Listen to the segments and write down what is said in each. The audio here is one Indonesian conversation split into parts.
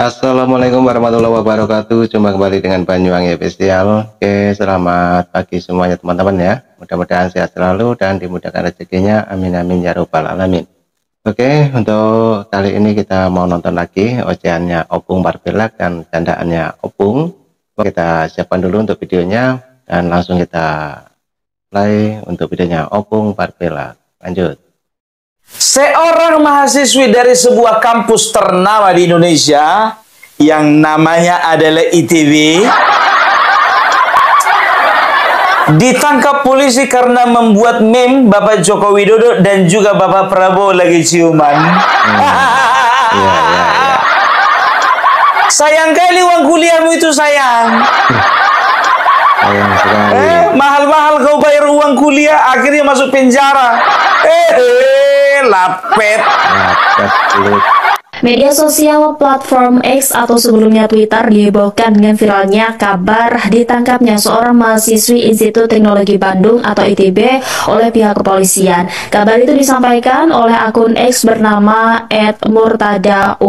Assalamualaikum warahmatullahi wabarakatuh. Jumpa kembali dengan Banyuwangi Official. Oke, selamat pagi semuanya teman-teman ya. Mudah-mudahan sehat selalu dan dimudahkan rezekinya. Amin amin ya robbal alamin. Oke, untuk kali ini kita mau nonton lagi ocehannya Opung Parpelak dan candaannya Opung. Kita siapkan dulu untuk videonya dan langsung kita play untuk videonya Opung Parpelak. Lanjut. Seorang mahasiswi dari sebuah kampus ternama di Indonesia yang namanya adalah ITB ditangkap polisi karena membuat meme Bapak Joko Widodo dan juga Bapak Prabowo lagi ciuman. Sayang kali uang kuliahmu itu sayang. Mahal-mahal kau bayar uang kuliah, akhirnya masuk penjara. Lapet. Media sosial platform X atau sebelumnya Twitter dihebohkan dengan viralnya kabar ditangkapnya seorang mahasiswi Institut Teknologi Bandung atau ITB oleh pihak kepolisian. Kabar itu disampaikan oleh akun X bernama @murtada1.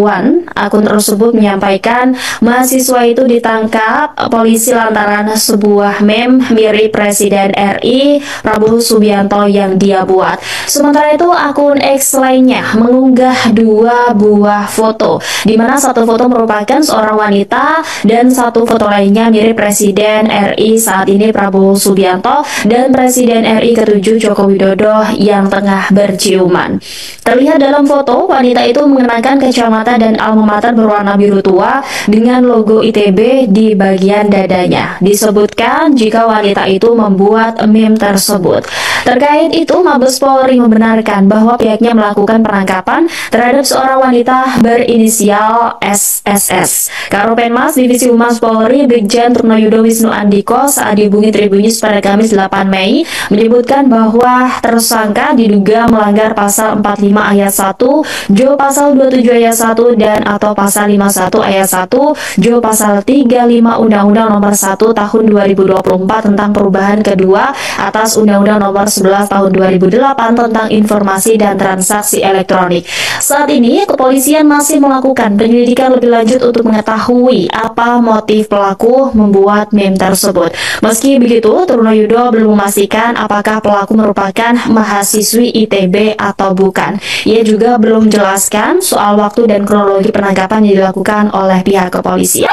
Akun tersebut menyampaikan mahasiswa itu ditangkap polisi lantaran sebuah meme mirip Presiden RI Prabowo Subianto yang dia buat. Sementara itu akun X lainnya mengunggah dua buah foto, di mana satu foto merupakan seorang wanita dan satu foto lainnya mirip Presiden RI saat ini Prabowo Subianto dan Presiden RI ke-7 Joko Widodo yang tengah berciuman. Terlihat dalam foto, wanita itu mengenakan kacamata dan alma mater berwarna biru tua dengan logo ITB di bagian dadanya. Disebutkan jika wanita itu membuat meme tersebut. Terkait itu, Mabes Polri membenarkan bahwa pihaknya melakukan penangkapan terhadap seorang wanita berinisial SSS. Karopenmas Divisi Humas Polri Brigjen Trunoyudo Wisnu Andiko saat dihubungi Tribunnews pada Kamis 8 Mei menyebutkan bahwa tersangka diduga melanggar pasal 45 ayat 1, Jo pasal 27 ayat 1 dan atau pasal 51 ayat 1, Jo pasal 35 Undang-Undang Nomor 1 Tahun 2024 tentang perubahan kedua atas Undang-Undang Nomor 11 Tahun 2008 tentang informasi dan transaksi elektronik. Saat ini kepolisian masih melakukan penyelidikan lebih lanjut untuk mengetahui apa motif pelaku membuat meme tersebut. Meski begitu, Trunoyudo belum memastikan apakah pelaku merupakan mahasiswi ITB atau bukan. Ia juga belum menjelaskan soal waktu dan kronologi penangkapan yang dilakukan oleh pihak kepolisian.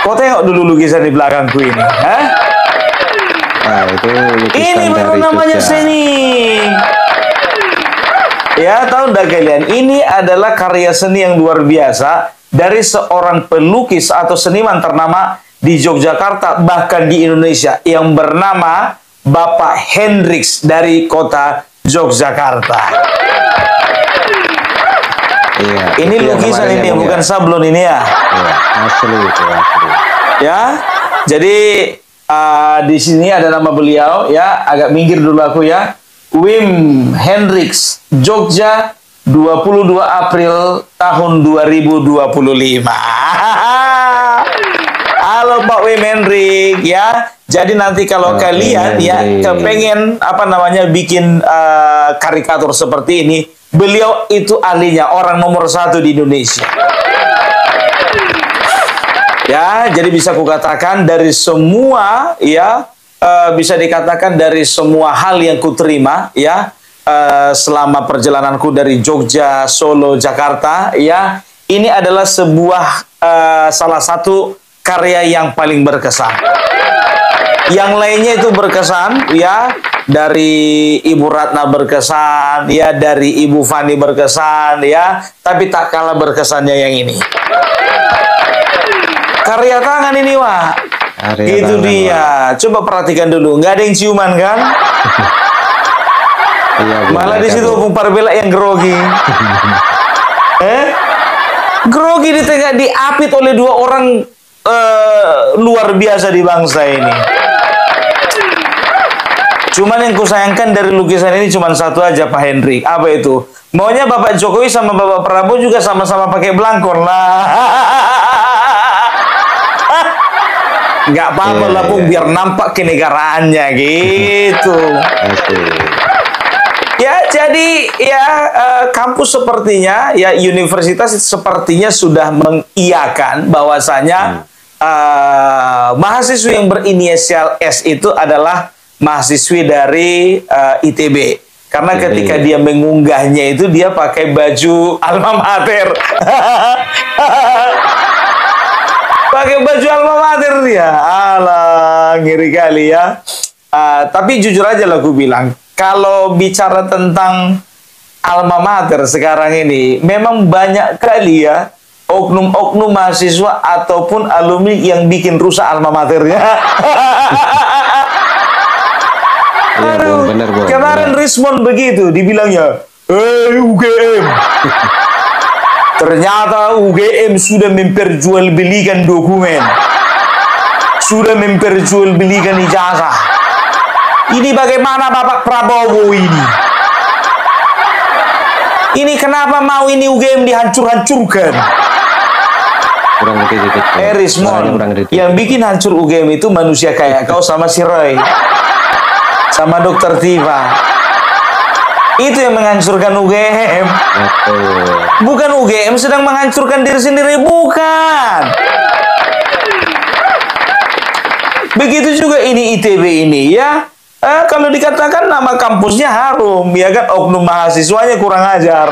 Kau tengok dulu lukisan di belakangku ini, Nah, itu ini baru namanya seni. Ya, tahu enggak kalian? Ini adalah karya seni yang luar biasa dari seorang pelukis atau seniman ternama di Yogyakarta, bahkan di Indonesia, yang bernama Bapak Hendriks dari kota Yogyakarta. Iya, ini lukisan ini, bukan sablon ini ya. Iya, asli itu, asli. Ya, jadi di sini ada nama beliau ya, agak minggir dulu aku ya. Wim Hendriks, Jogja, 22 April tahun 2025. Halo Pak Wim Hendrik ya. Jadi nanti kalau kalian ya kepengen bikin karikatur seperti ini, beliau itu ahlinya, orang nomor 1 di Indonesia. Ya, jadi bisa kukatakan dari semua ya, bisa dikatakan dari semua hal yang kuterima ya selama perjalananku dari Jogja, Solo, Jakarta ya, ini adalah sebuah salah satu karya yang paling berkesan. Yang lainnya itu berkesan ya, dari Ibu Ratna berkesan ya, dari Ibu Fani berkesan ya, tapi tak kalah berkesannya yang ini. Karya tangan ini, Wak. Itu dia. Coba perhatikan dulu. Nggak ada yang ciuman kan? Iya, malah di situ Opung Parpelak yang grogi. Grogi di tengah diapit oleh dua orang luar biasa di bangsa ini. Cuman yang kusayangkan dari lukisan ini cuma satu aja, Pak Hendrik. Apa itu? Maunya Bapak Jokowi sama Bapak Prabowo juga sama-sama pakai belangkon lah. Nggak apa-apa lah, Pung, biar nampak kenegaraannya gitu. Ya, Jadi ya kampus sepertinya, ya universitas sepertinya sudah mengiyakan bahwasanya mahasiswa yang berinisial S itu adalah mahasiswi dari ITB. Karena ketika dia mengunggahnya itu dia pakai baju alma mater. Pakai baju alma mater dia. Alah, ngiri kali ya. Tapi jujur aja lah aku bilang, kalau bicara tentang alma mater sekarang ini, memang banyak kali ya oknum-oknum mahasiswa ataupun alumni yang bikin rusak alma maternya. Aduh, bener, kemarin Rismond begitu, dibilangnya, UGM. Ternyata UGM sudah memperjualbelikan dokumen, sudah memperjualbelikan ijazah. Ini bagaimana Bapak Prabowo ini? Ini kenapa mau ini UGM dihancur-hancurkan? Kurang dikit. Rismond, yang bikin hancur UGM itu manusia kayak kau sama si Roy, sama Dokter Tifa. Itu yang menghancurkan UGM. Bukan UGM sedang menghancurkan diri sendiri, bukan. Begitu juga ini ITB ini ya. Kalau dikatakan nama kampusnya harum, ya kan, oknum mahasiswanya kurang ajar.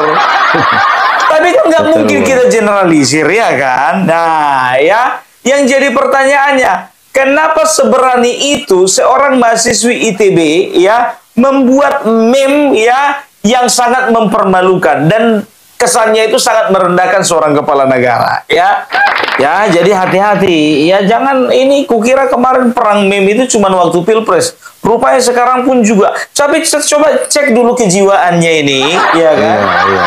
Tapi kan nggak mungkin kita generalisir, ya kan? Nah, ya, yang jadi pertanyaannya, kenapa seberani itu seorang mahasiswi ITB ya membuat meme ya yang sangat mempermalukan dan kesannya itu sangat merendahkan seorang kepala negara, ya. Ya, jadi hati-hati. Ya, jangan ini kukira kemarin perang meme itu cuma waktu Pilpres. Rupanya sekarang pun juga. Tapi coba cek dulu kejiwaannya ini, ya kan? Iya.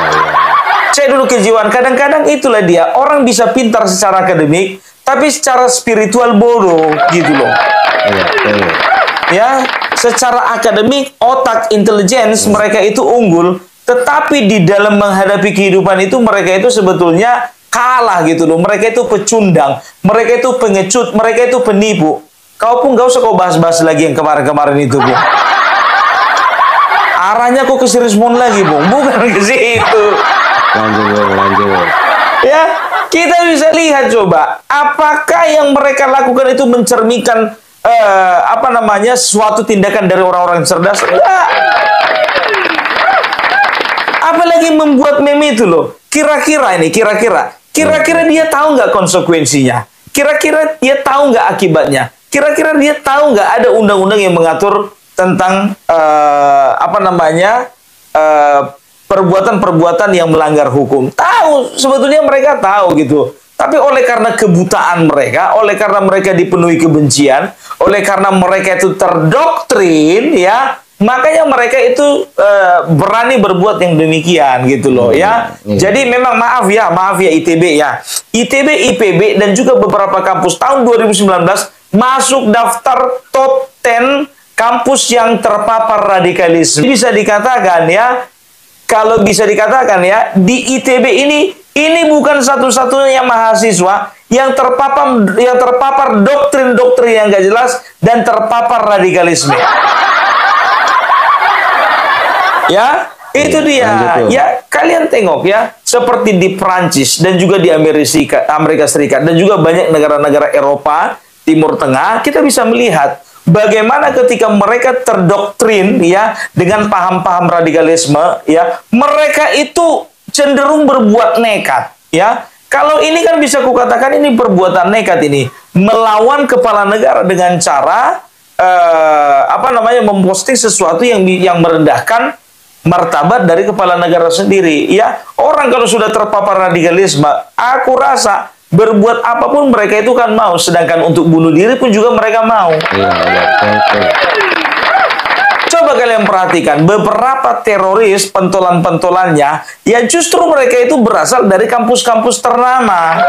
Cek dulu kejiwaan. Kadang-kadang itulah dia. Orang bisa pintar secara akademik, tapi secara spiritual bodoh, gitu loh. Ya, secara akademik, otak, intelligence mereka itu unggul, tetapi di dalam menghadapi kehidupan itu mereka itu sebetulnya kalah gitu loh. Mereka itu pecundang, mereka itu pengecut, mereka itu penipu. Kau pun gak usah kau bahas-bahas lagi yang kemarin-kemarin itu, Bung. Arahnya kok ke Rismond lagi, Bung, bukan ke situ. Lanjut. Ya, kita bisa lihat coba, apakah yang mereka lakukan itu mencerminkan suatu tindakan dari orang-orang cerdas? Enggak. Apalagi membuat meme itu loh. Kira-kira dia tahu nggak konsekuensinya? Kira-kira dia tahu nggak akibatnya? Kira-kira dia tahu nggak ada undang-undang yang mengatur tentang perbuatan-perbuatan yang melanggar hukum? Tahu, sebetulnya mereka tahu gitu. Tapi oleh karena kebutaan mereka, oleh karena mereka dipenuhi kebencian, oleh karena mereka itu terdoktrin, ya, makanya mereka itu berani berbuat yang demikian gitu loh, ya. Jadi memang maaf ya ITB ya. ITB, IPB dan juga beberapa kampus tahun 2019 masuk daftar top 10 kampus yang terpapar radikalisme. Bisa dikatakan ya, kalau bisa dikatakan ya, di ITB ini bukan satu-satunya mahasiswa yang terpapar doktrin-doktrin yang gak jelas dan terpapar radikalisme. Ya, itu dia. Ya, kalian tengok ya, seperti di Prancis dan juga di Amerika Serikat dan juga banyak negara-negara Eropa, Timur Tengah, kita bisa melihat bagaimana ketika mereka terdoktrin ya dengan paham-paham radikalisme, ya, mereka itu cenderung berbuat nekat, ya. Kalau ini kan bisa kukatakan ini perbuatan nekat ini, melawan kepala negara dengan cara memposting sesuatu yang merendahkan martabat dari kepala negara sendiri, ya. Orang kalau sudah terpapar radikalisme, aku rasa berbuat apapun mereka itu kan mau, sedangkan untuk bunuh diri pun juga mereka mau. Coba kalian perhatikan beberapa teroris pentolan-pentolannya, ya justru mereka itu berasal dari kampus-kampus ternama.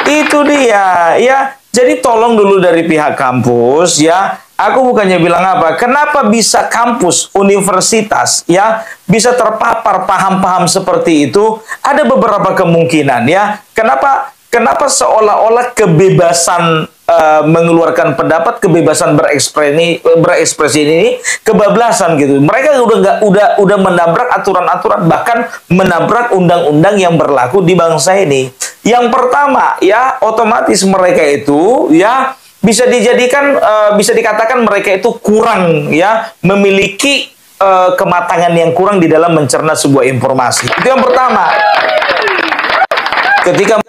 Itu dia, ya. Jadi tolong dulu dari pihak kampus, ya. Aku bukannya bilang apa, kenapa bisa kampus, universitas, ya, bisa terpapar paham-paham seperti itu? Ada beberapa kemungkinan, ya. Kenapa kenapa seolah-olah kebebasan mengeluarkan pendapat, kebebasan berekspresi ini kebablasan gitu. Mereka udah menabrak aturan-aturan, bahkan menabrak undang-undang yang berlaku di bangsa ini. Yang pertama, ya, otomatis mereka itu, ya, bisa dijadikan, bisa dikatakan mereka itu kurang, ya, memiliki kematangan yang kurang di dalam mencerna sebuah informasi. Itu yang pertama. Ketika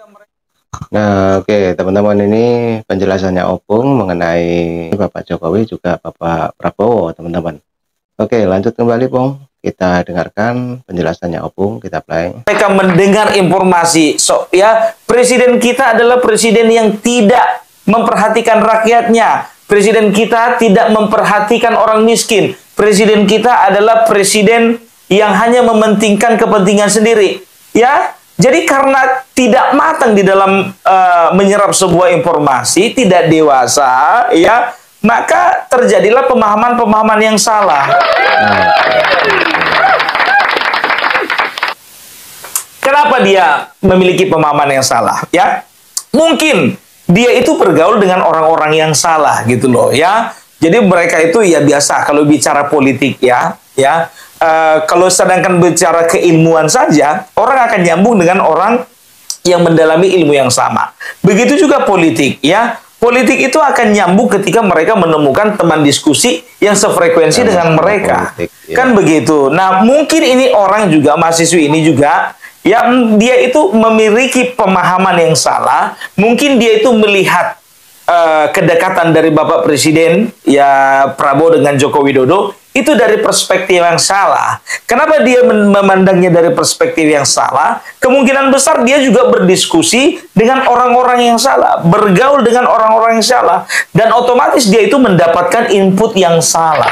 Nah, oke, teman-teman, ini penjelasannya Opung mengenai Bapak Jokowi juga Bapak Prabowo, teman-teman. Oke, lanjut kembali, Pung. Kita dengarkan penjelasannya Opung, kita play. mereka mendengar informasi, ya, presiden kita adalah presiden yang tidak memperhatikan rakyatnya. Presiden kita tidak memperhatikan orang miskin. Presiden kita adalah presiden yang hanya mementingkan kepentingan sendiri. Ya, jadi karena tidak matang di dalam menyerap sebuah informasi, tidak dewasa, ya, maka terjadilah pemahaman-pemahaman yang salah. Kenapa dia memiliki pemahaman yang salah? Ya, mungkin dia itu bergaul dengan orang-orang yang salah gitu loh, ya. Jadi mereka itu ya biasa kalau bicara politik, ya. Kalau sedangkan bicara keilmuan saja, orang akan nyambung dengan orang yang mendalami ilmu yang sama. Begitu juga politik, ya. Politik itu akan nyambung ketika mereka menemukan teman diskusi yang sefrekuensi dengan mereka. Politik, ya. Kan begitu. Nah, mungkin ini orang juga, mahasiswi ini juga, ya, dia itu memiliki pemahaman yang salah. Mungkin dia itu melihat kedekatan dari Bapak Presiden, ya, Prabowo dengan Joko Widodo itu dari perspektif yang salah. Kenapa dia memandangnya dari perspektif yang salah? Kemungkinan besar dia juga berdiskusi dengan orang-orang yang salah, bergaul dengan orang-orang yang salah, dan otomatis dia itu mendapatkan input yang salah.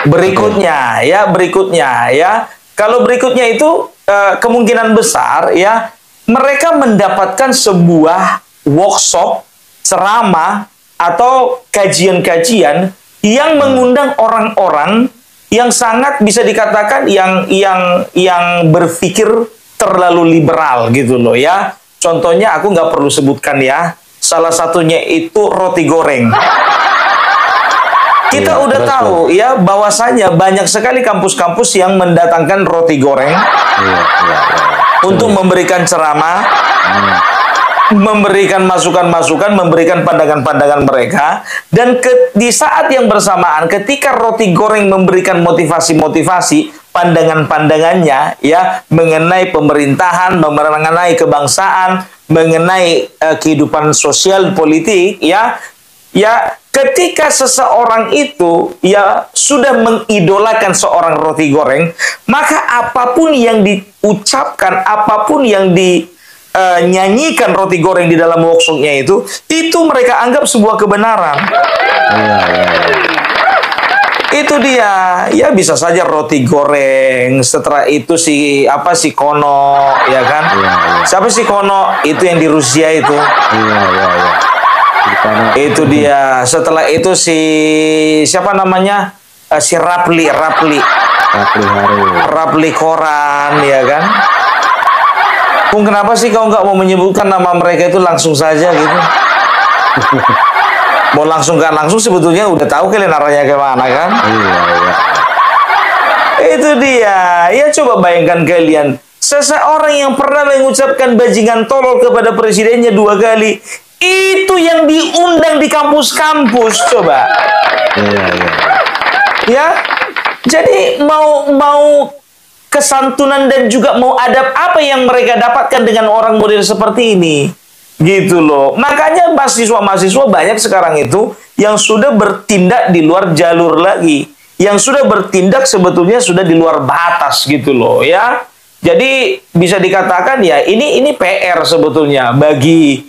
Berikutnya, ya, kalau berikutnya itu kemungkinan besar, ya, mereka mendapatkan sebuah workshop, ceramah, atau kajian-kajian yang mengundang orang-orang yang sangat bisa dikatakan yang berpikir terlalu liberal gitu loh, ya. Contohnya aku nggak perlu sebutkan, ya. Salah satunya itu roti goreng. Kita udah tahu, ya, bahwasanya banyak sekali kampus-kampus yang mendatangkan roti goreng untuk memberikan ceramah, memberikan masukan-masukan, memberikan pandangan-pandangan mereka, dan di saat yang bersamaan ketika roti goreng memberikan motivasi-motivasi, pandangan-pandangannya, ya, mengenai pemerintahan, mengenai kebangsaan, mengenai kehidupan sosial politik, ya, ketika seseorang itu, ya, sudah mengidolakan seorang roti goreng, maka apapun yang diucapkan, apapun yang dinyanyikan roti goreng di dalam workshopnya itu mereka anggap sebuah kebenaran. Itu dia, ya, bisa saja roti goreng, setelah itu si Kono, ya kan? Siapa si Kono? Itu yang di Rusia itu. Itu dia. Setelah itu si siapa namanya? Si Rapli Koran, ya kan? Pung, kenapa sih kau nggak mau menyebutkan nama mereka itu langsung saja gitu? Mau langsung nggak langsung sebetulnya udah tahu kalian arahnya kemana kan? Itu dia. Ya, coba bayangkan kalian, seseorang yang pernah mengucapkan bajingan tolol kepada presidennya 2 kali, itu yang diundang di kampus-kampus, coba. Ya, jadi mau kesantunan dan juga mau adab apa yang mereka dapatkan dengan orang model seperti ini, gitu loh. Makanya mahasiswa-mahasiswa banyak sekarang itu yang sudah bertindak di luar jalur lagi, yang sudah bertindak sebetulnya sudah di luar batas, gitu loh, ya. Jadi bisa dikatakan, ya, ini PR sebetulnya bagi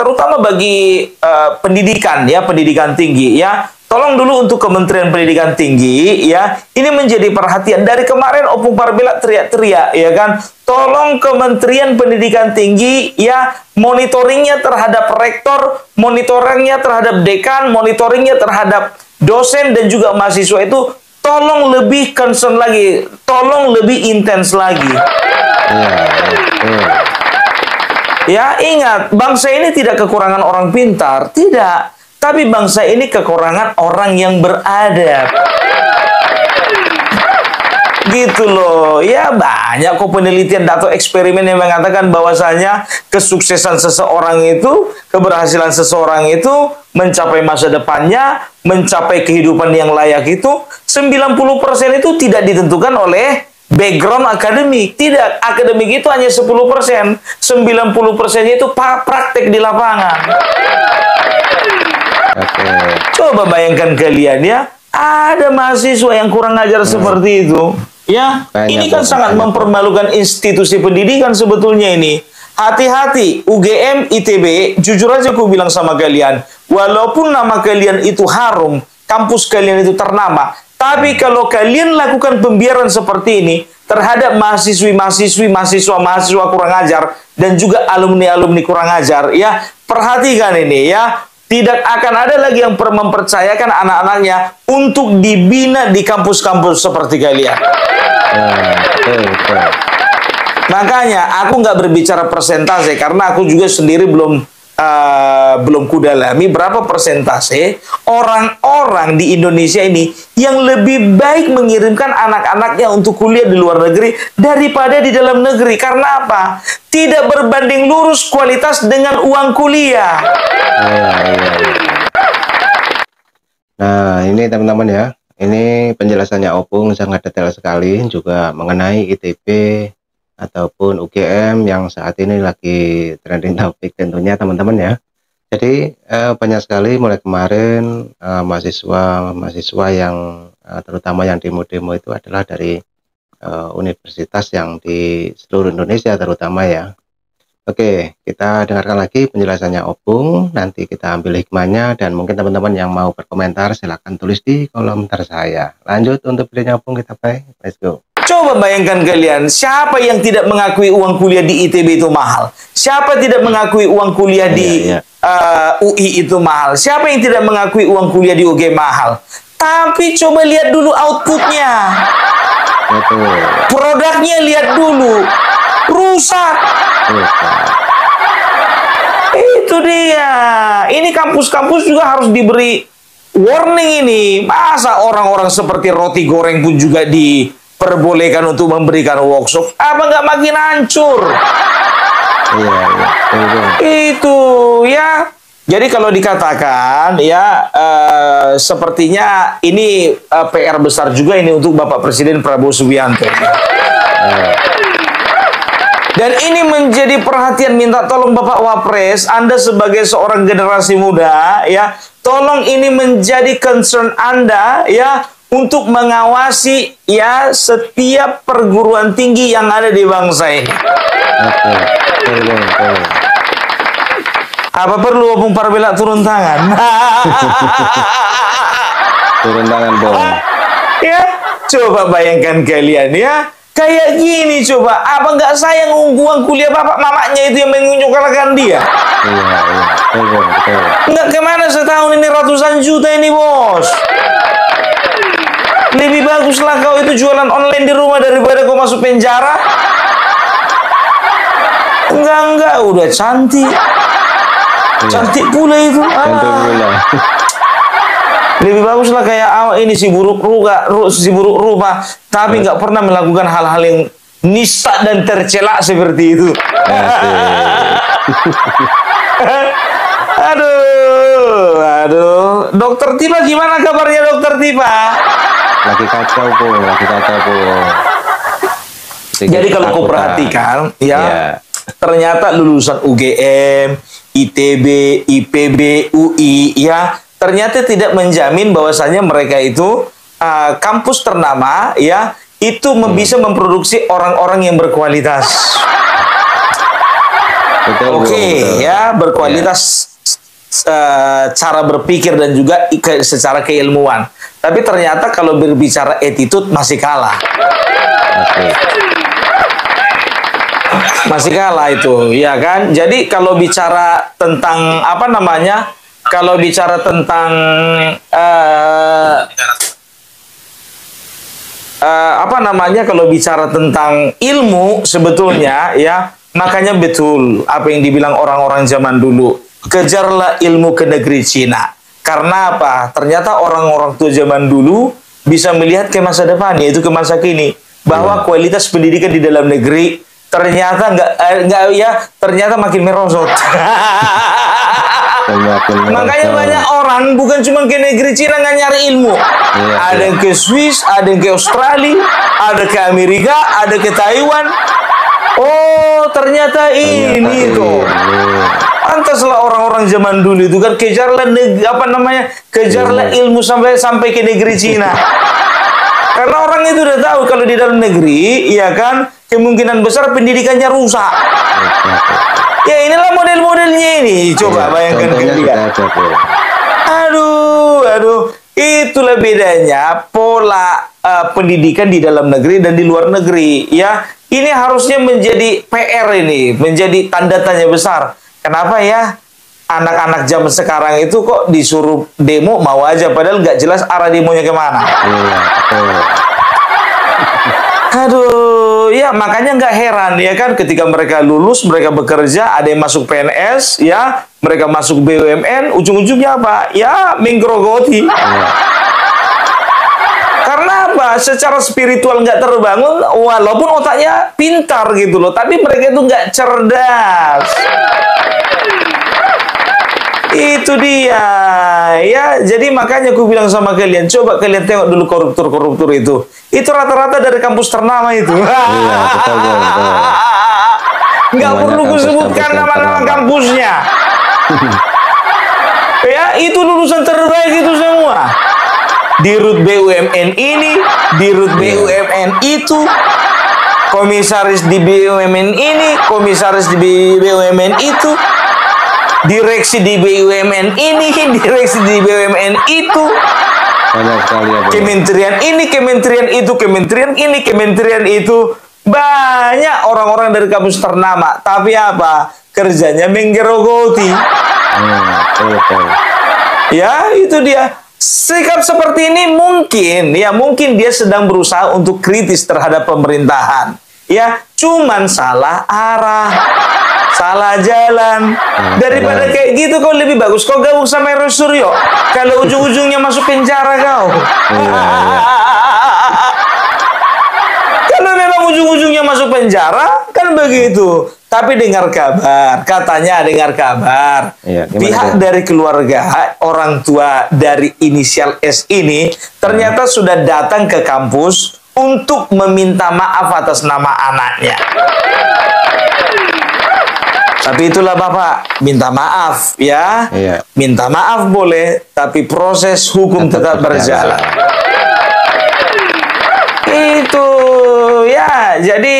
terutama bagi pendidikan, ya, pendidikan tinggi, ya. Tolong dulu untuk Kementerian Pendidikan Tinggi, ya, ini menjadi perhatian. Dari kemarin Opung Parbila teriak-teriak, ya kan, tolong Kementerian Pendidikan Tinggi, ya, monitoringnya terhadap rektor, monitoringnya terhadap dekan, monitoringnya terhadap dosen dan juga mahasiswa itu tolong lebih concern lagi, tolong lebih intens lagi. Ya, ingat, bangsa ini tidak kekurangan orang pintar, tidak. Tapi bangsa ini kekurangan orang yang beradab. Gitu loh. Ya, banyak kok penelitian atau eksperimen yang mengatakan bahwasanya kesuksesan seseorang itu, keberhasilan seseorang itu, mencapai masa depannya, mencapai kehidupan yang layak itu, 90% itu tidak ditentukan oleh background akademik. Tidak, akademik itu hanya 10%. 90% itu praktek di lapangan. Coba bayangkan kalian ya, ada mahasiswa yang kurang ajar seperti itu. Ya, ini kan sangat mempermalukan institusi pendidikan sebetulnya ini. Hati-hati, UGM, ITB, jujur aja aku bilang sama kalian, walaupun nama kalian itu harum, kampus kalian itu ternama, tapi kalau kalian lakukan pembiaran seperti ini terhadap mahasiswi-mahasiswi, mahasiswa-mahasiswa kurang ajar, dan juga alumni-alumni kurang ajar, ya, perhatikan ini ya. Tidak akan ada lagi yang mempercayakan anak-anaknya untuk dibina di kampus-kampus seperti kalian. Makanya aku nggak berbicara persentase karena aku juga sendiri belum kudalami berapa persentase orang-orang di Indonesia ini yang lebih baik mengirimkan anak-anaknya untuk kuliah di luar negeri daripada di dalam negeri. Karena apa? Tidak berbanding lurus kualitas dengan uang kuliah. Nah, ini teman-teman ya. Ini penjelasannya Opung sangat detail sekali juga mengenai ITB ataupun UGM yang saat ini lagi trending topik tentunya teman-teman ya. Jadi banyak sekali mulai kemarin mahasiswa yang terutama yang demo-demo itu adalah dari universitas yang di seluruh Indonesia terutama ya. Oke, kita dengarkan lagi penjelasannya Opung, nanti kita ambil hikmahnya dan mungkin teman-teman yang mau berkomentar silahkan tulis di kolom komentar saya. Lanjut untuk videonya Opung kita play, let's go. Coba bayangkan kalian, siapa yang tidak mengakui uang kuliah di ITB itu mahal? Siapa tidak mengakui uang kuliah di UI itu mahal? Siapa yang tidak mengakui uang kuliah di UGM mahal? Tapi coba lihat dulu outputnya. Produknya lihat dulu. Rusak. Itu dia. Ini kampus-kampus juga harus diberi warning ini. Masa orang-orang seperti roti goreng pun juga diperbolehkan untuk memberikan workshop? Apa nggak makin hancur? Itu ya. Jadi kalau dikatakan ya sepertinya ini PR besar juga ini untuk Bapak Presiden Prabowo Subianto. Dan ini menjadi perhatian, minta tolong Bapak Wapres, Anda sebagai seorang generasi muda ya, tolong ini menjadi concern Anda ya untuk mengawasi ya setiap perguruan tinggi yang ada di bangsa ini. Apa perlu Opung Parbela turun tangan? Turun tangan, Bang. Ya, coba bayangkan kalian ya. Kayak gini coba, apa nggak sayang uang kuliah bapak mamanya itu yang mengunjukkan dia? Betul. Nggak kemana setahun ini ratusan juta ini bos. Lebih baguslah kau itu jualan online di rumah daripada kau masuk penjara. Enggak, udah cantik. Cantik pula itu. Cantik pula. Lebih baguslah kayak awak ini si buruk rupa, tapi nggak pernah melakukan hal-hal yang nista dan tercela seperti itu. Aduh. Dokter Tipa gimana kabarnya Dokter Tipa? Lagi kacau, Bung. Jadi kalau kau perhatikan, ya, ternyata lulusan UGM, ITB, IPB, UI, ya, ternyata tidak menjamin bahwasanya mereka itu kampus ternama ya itu bisa memproduksi orang-orang yang berkualitas. Oke, ya, berkualitas cara berpikir dan juga secara keilmuan. Tapi ternyata kalau berbicara attitude masih kalah. Masih kalah itu, ya kan? Jadi kalau bicara tentang apa namanya? Kalau bicara tentang apa namanya, kalau bicara tentang ilmu sebetulnya ya, makanya betul apa yang dibilang orang-orang zaman dulu, kejarlah ilmu ke negeri Cina. Karena apa? Ternyata orang-orang tua zaman dulu bisa melihat ke masa depan, yaitu ke masa kini, bahwa kualitas pendidikan di dalam negeri ternyata ternyata makin merosot. Makanya banyak orang bukan cuma ke negeri Cina nggak nyari ilmu. Ada yang ke Swiss, ada yang ke Australia, ada ke Amerika, ada ke Taiwan. Oh, ternyata ini tuh. Pantaslah orang-orang zaman dulu itu kan kejarlah kejarlah ilmu sampai ke negeri Cina. Karena orang itu udah tahu kalau di dalam negeri, ya kan, kemungkinan besar pendidikannya rusak. Ya inilah model-modelnya ini. Coba bayangkan kalian. Aduh, itulah bedanya pola pendidikan di dalam negeri dan di luar negeri. Ya, ini harusnya menjadi PR ini, menjadi tanda tanya besar. Kenapa ya anak-anak zaman sekarang itu kok disuruh demo mau aja, padahal nggak jelas arah demonya kemana. Aduh, ya makanya nggak heran ya kan, ketika mereka lulus, mereka bekerja, ada yang masuk PNS, ya mereka masuk BUMN, ujung-ujungnya apa? Ya menggerogoti. Karena apa? Secara spiritual nggak terbangun, walaupun otaknya pintar gitu loh, tapi mereka itu nggak cerdas. Itu dia, ya. Jadi makanya aku bilang sama kalian, coba kalian tengok dulu koruptor-koruptor itu. Itu rata-rata dari kampus ternama itu. Iya, betul. Nggak perlu kusebutkan nama-nama kampusnya. Ya, itu lulusan terbaik itu semua. Di Rut BUMN ini, di Rut BUMN itu, komisaris di BUMN ini, komisaris di BUMN itu, direksi di BUMN ini, direksi di BUMN itu, Banyak sekali ya, kementerian ini, kementerian itu, kementerian ini, kementerian itu. Banyak orang-orang dari kampus ternama, tapi apa? Kerjanya menggerogoti. Ya, itu dia. Sikap seperti ini mungkin dia sedang berusaha untuk kritis terhadap pemerintahan. Ya, cuman salah arah, salah jalan. Daripada kayak gitu, kau lebih bagus kau gabung sama Ero Suryo. Kalau ujung-ujungnya masuk penjara kau. Kalau memang ujung-ujungnya masuk penjara, kan begitu. Tapi dengar kabar, katanya dengar kabar, pihak dari keluarga orang tua dari inisial S ini ternyata sudah datang ke kampus untuk meminta maaf atas nama anaknya. Tapi itulah Bapak, minta maaf ya. Minta maaf boleh, tapi proses hukum tetap berjalan. Itu ya, jadi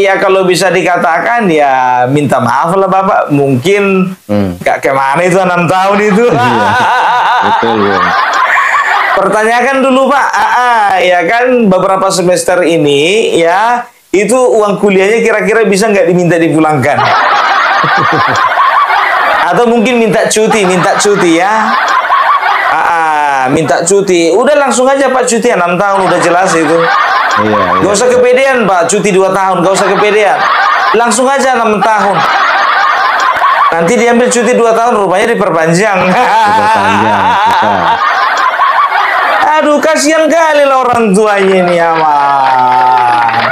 ya kalau bisa dikatakan ya minta maaf lah Bapak. Mungkin gak kemana itu 6 tahun itu. Betul ya. Pertanyakan dulu Pak, ya kan beberapa semester ini ya, itu uang kuliahnya kira-kira bisa nggak diminta dipulangkan? Atau mungkin minta cuti ya. Minta cuti. Udah langsung aja Pak cuti 6 tahun, udah jelas itu. Gak usah kepedean Pak, cuti 2 tahun, gak usah kepedean. Langsung aja 6 tahun. Nanti diambil cuti 2 tahun, rupanya diperpanjang. Aduh, kasihan kali lah orang tuanya ini, aman.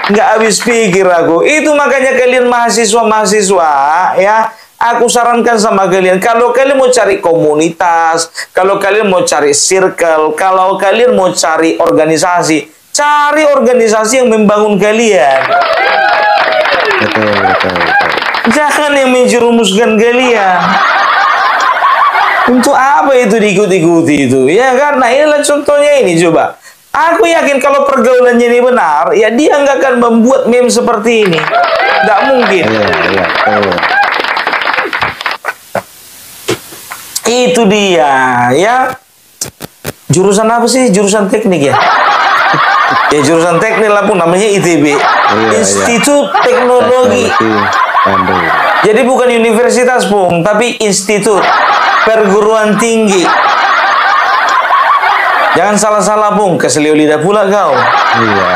Nggak habis pikir aku. Itu makanya kalian mahasiswa-mahasiswa, ya. Aku sarankan sama kalian, kalau kalian mau cari komunitas, kalau kalian mau cari circle, kalau kalian mau cari organisasi, cari organisasi yang membangun kalian. Betul. Jangan yang menjerumuskan kalian. Untuk apa itu diikut-ikuti itu? Ya kan? Nah inilah contohnya ini, coba. Aku yakin kalau pergaulannya ini benar, ya dia nggak akan membuat meme seperti ini. Nggak mungkin. Itu dia, ya. Jurusan apa sih? Jurusan teknik ya? Ya jurusan teknik lah pun namanya ITB. Institut Teknologi. Jadi bukan universitas pun, tapi institut perguruan tinggi. Jangan salah-salah, Bung. Keselio lidah pula kau. Iya.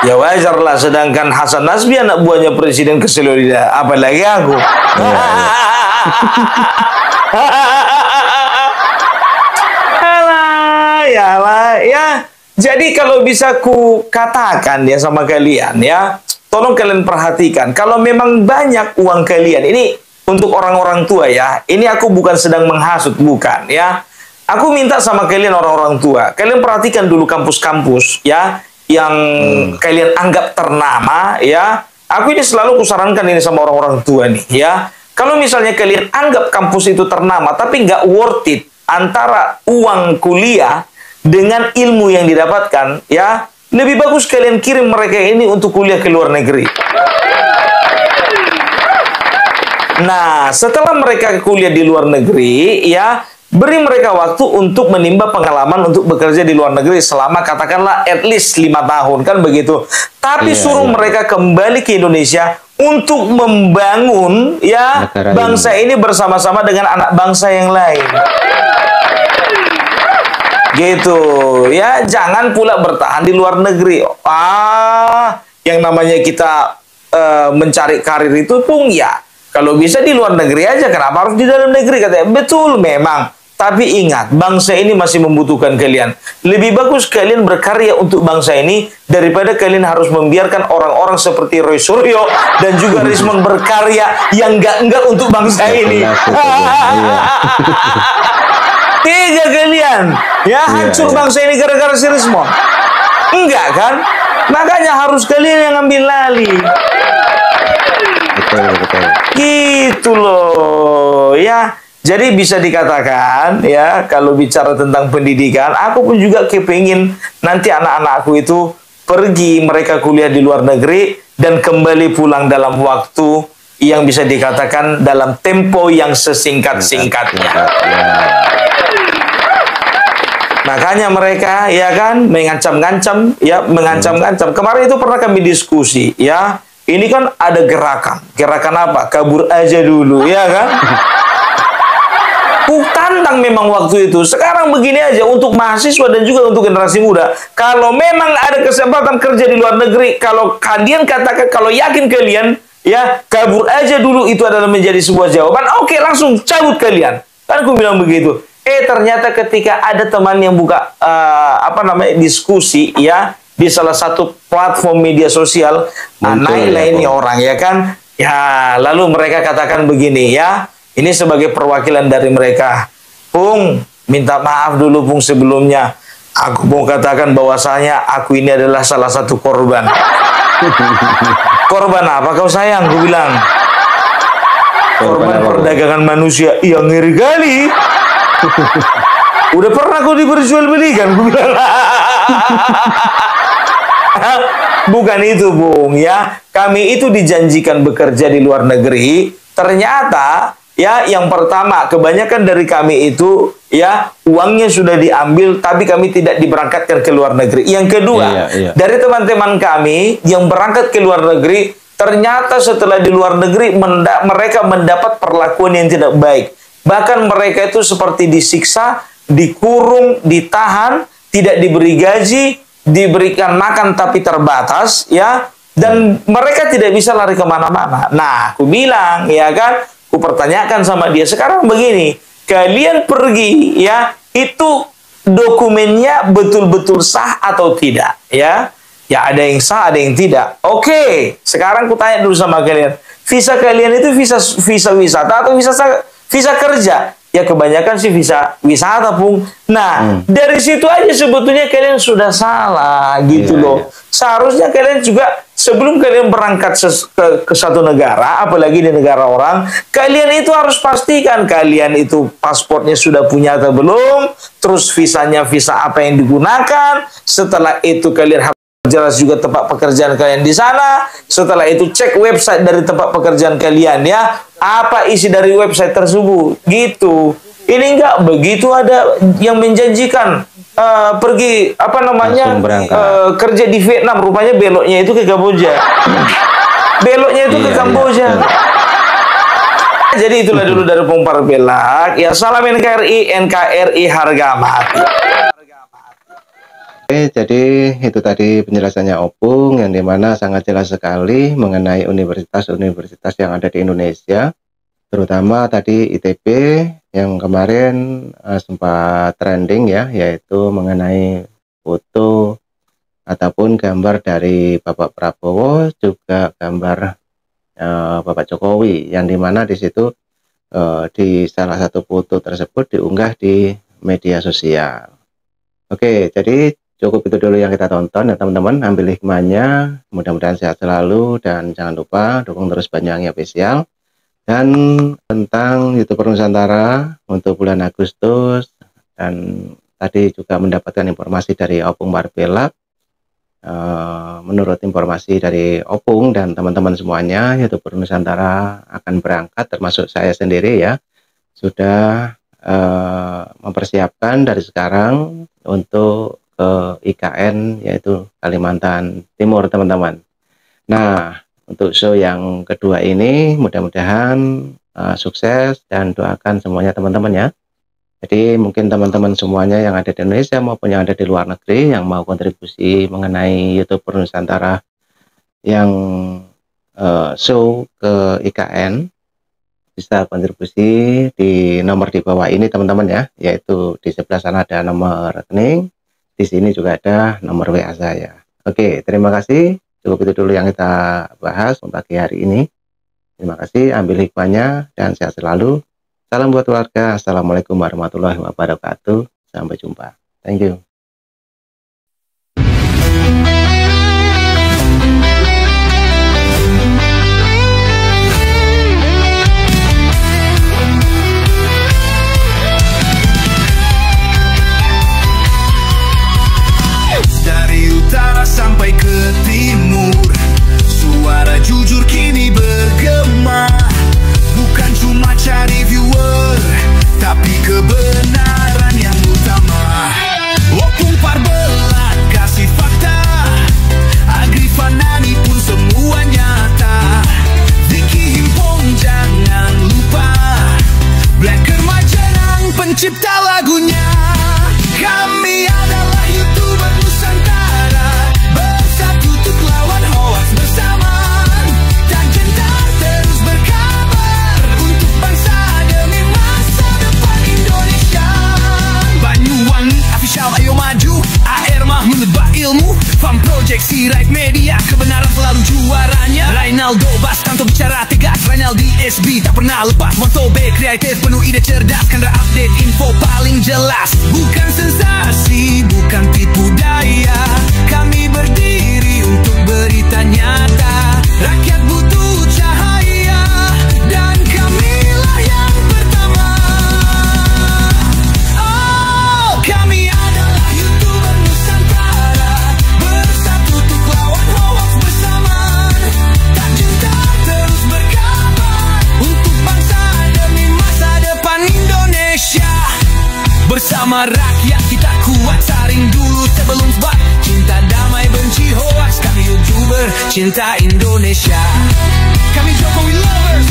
Ya wajar lah, sedangkan Hasan Nasbi anak buahnya presiden keselio lidah. Apalagi aku. Ya. Jadi kalau bisa ku katakan ya sama kalian ya, tolong kalian perhatikan. Kalau memang banyak uang kalian, ini untuk orang-orang tua ya. Ini aku bukan sedang menghasut, bukan ya. Aku minta sama kalian orang-orang tua, kalian perhatikan dulu kampus-kampus ya yang kalian anggap ternama ya. Aku ini selalu kusarankan ini sama orang-orang tua nih ya. Kalau misalnya kalian anggap kampus itu ternama tapi nggak worth it antara uang kuliah dengan ilmu yang didapatkan ya, lebih bagus kalian kirim mereka ini untuk kuliah ke luar negeri. Nah, setelah mereka kuliah di luar negeri ya, beri mereka waktu untuk menimba pengalaman untuk bekerja di luar negeri selama katakanlah at least 5 tahun, kan begitu. Tapi suruh mereka kembali ke Indonesia untuk membangun ya negara bangsa ini bersama-sama dengan anak bangsa yang lain. Gitu ya, jangan pula bertahan di luar negeri. Yang namanya kita mencari karir itu pun ya, kalau bisa di luar negeri aja, kenapa harus di dalam negeri? Katanya betul memang. Tapi ingat, bangsa ini masih membutuhkan kalian. Lebih bagus kalian berkarya untuk bangsa ini daripada kalian harus membiarkan orang-orang seperti Roy Suryo dan juga Rismond berkarya yang enggak untuk bangsa ini. Tega kalian ya, hancur bangsa ini gara-gara si Rismond. Enggak kan? Makanya harus kalian yang ambil alih. Betul. Gitu loh ya. Jadi bisa dikatakan ya, kalau bicara tentang pendidikan, aku pun juga kepingin nanti anak-anakku itu pergi mereka kuliah di luar negeri dan kembali pulang dalam waktu yang bisa dikatakan dalam tempo yang sesingkat-singkatnya. Makanya mereka ya kan mengancam-ngancam ya, mengancam-ngancam. Kemarin itu pernah kami diskusi ya. Ini kan ada gerakan apa? Kabur aja dulu ya kan. Tantang memang waktu itu. Sekarang begini aja, untuk mahasiswa dan juga untuk generasi muda, kalau memang ada kesempatan kerja di luar negeri, kalau kalian katakan, kalau yakin kalian ya kabur aja dulu itu adalah menjadi sebuah jawaban, oke, langsung cabut kalian. Kan aku bilang begitu. Ternyata ketika ada teman yang buka diskusi ya di salah satu platform media sosial, naiklah ini orang ya kan, ya lalu mereka katakan begini ya, ini sebagai perwakilan dari mereka, Pung, minta maaf dulu Pung sebelumnya, aku mau katakan bahwasanya aku ini adalah salah satu korban. Korban apa kau sayang? Aku bilang korban perdagangan manusia. Yang ngeri kali. Udah pernah kau diperjualbelikan? Aku bilang. Bukan itu Bung ya. Kami itu dijanjikan bekerja di luar negeri. Ternyata ya yang pertama kebanyakan dari kami itu ya uangnya sudah diambil tapi kami tidak diberangkatkan ke luar negeri. Yang kedua dari teman-teman kami yang berangkat ke luar negeri, ternyata setelah di luar negeri mereka mendapat perlakuan yang tidak baik. Bahkan mereka itu seperti disiksa, dikurung, ditahan, tidak diberi gaji, diberikan makan tapi terbatas ya, dan mereka tidak bisa lari kemana-mana. Nah, aku bilang ya kan, aku pertanyakan sama dia, sekarang begini, kalian pergi ya, itu dokumennya betul-betul sah atau tidak ya? Ya ada yang sah, ada yang tidak. Oke, sekarang aku tanya dulu sama kalian, visa kalian itu visa wisata atau visa kerja? Ya kebanyakan sih visa wisata Pung. Nah dari situ aja sebetulnya kalian sudah salah gitu loh. Seharusnya kalian juga sebelum kalian berangkat ke satu negara, apalagi di negara orang, kalian itu harus pastikan kalian itu paspornya sudah punya atau belum, terus visanya visa apa yang digunakan. Setelah itu kalian harus jelas juga tempat pekerjaan kalian di sana. Setelah itu cek website dari tempat pekerjaan kalian ya, apa isi dari website tersebut gitu. Ini enggak begitu, ada yang menjanjikan pergi kerja di Vietnam, rupanya beloknya itu ke Kamboja. Beloknya itu ke Kamboja. Jadi itulah dulu dari Pung Parpelak ya. Salam NKRI, NKRI harga mati. Oke, jadi itu tadi penjelasannya Opung yang dimana sangat jelas sekali mengenai universitas-universitas yang ada di Indonesia, terutama tadi ITB yang kemarin sempat trending ya, yaitu mengenai foto ataupun gambar dari Bapak Prabowo, juga gambar Bapak Jokowi, yang dimana di situ di salah satu foto tersebut diunggah di media sosial. Oke, jadi cukup itu dulu yang kita tonton ya teman-teman, ambil hikmahnya, mudah-mudahan sehat selalu, dan jangan lupa dukung terus Banyuwangi Official. Dan tentang YouTuber Nusantara untuk bulan Agustus, dan tadi juga mendapatkan informasi dari Opung Marbella. Menurut informasi dari Opung dan teman-teman semuanya, YouTuber Nusantara akan berangkat, termasuk saya sendiri ya, sudah mempersiapkan dari sekarang untuk ke IKN, yaitu Kalimantan Timur teman-teman. Nah, untuk show yang kedua ini mudah-mudahan sukses, dan doakan semuanya teman-teman ya. Jadi mungkin teman-teman semuanya yang ada di Indonesia maupun yang ada di luar negeri yang mau kontribusi mengenai YouTuber Nusantara yang show ke IKN, bisa kontribusi di nomor di bawah ini teman-teman ya, yaitu di sebelah sana ada nomor rekening, di sini juga ada nomor WA saya. Oke, terima kasih, cukup itu dulu yang kita bahas untuk pagi hari ini. Terima kasih, ambil hikmahnya dan sehat selalu. Salam buat keluarga. Assalamualaikum warahmatullahi wabarakatuh. Sampai jumpa. Thank you. Sampai ke timur, suara jujur kini bergema. Bukan cuma cari viewer, tapi kebenaran yang utama. Opung Marbella kasih fakta, Agrifan Nani pun semua nyata. Vicky Himpong jangan lupa, Blacker Majenang pencipta lagunya. Kami adalah YouTuber Nusantara, bersatu untuk lawan hoax bersama. Tak gentar terus berkabar untuk bangsa demi masa depan Indonesia. Banyuwangi Official ayo maju, AR Mahmud ilmu, Fam Project Sirait Media, kebenaran selalu juaranya. Rainaldo Bas kantor bicara tegas, Rainaldi SB tak pernah lepas. Moto B kreatif penuh ide cerdas, karena update info paling jelas. Bukan sensasi, bukan tipu daya, kami berdiri untuk berita nyata. Rakyat butuh cahaya, dan kamilah yang pertama. Oh, kami adalah YouTuber Nusantara, bersatu untuk lawan hoax bersama. Tak gentar terus berkabar untuk bangsa demi masa depan Indonesia. Bersama rakyat kita kuat, saring dulu sebelum sebar. Cinta damai benci hoax, kami YouTuber cinta Indonesia. Kami Jokowi lovers.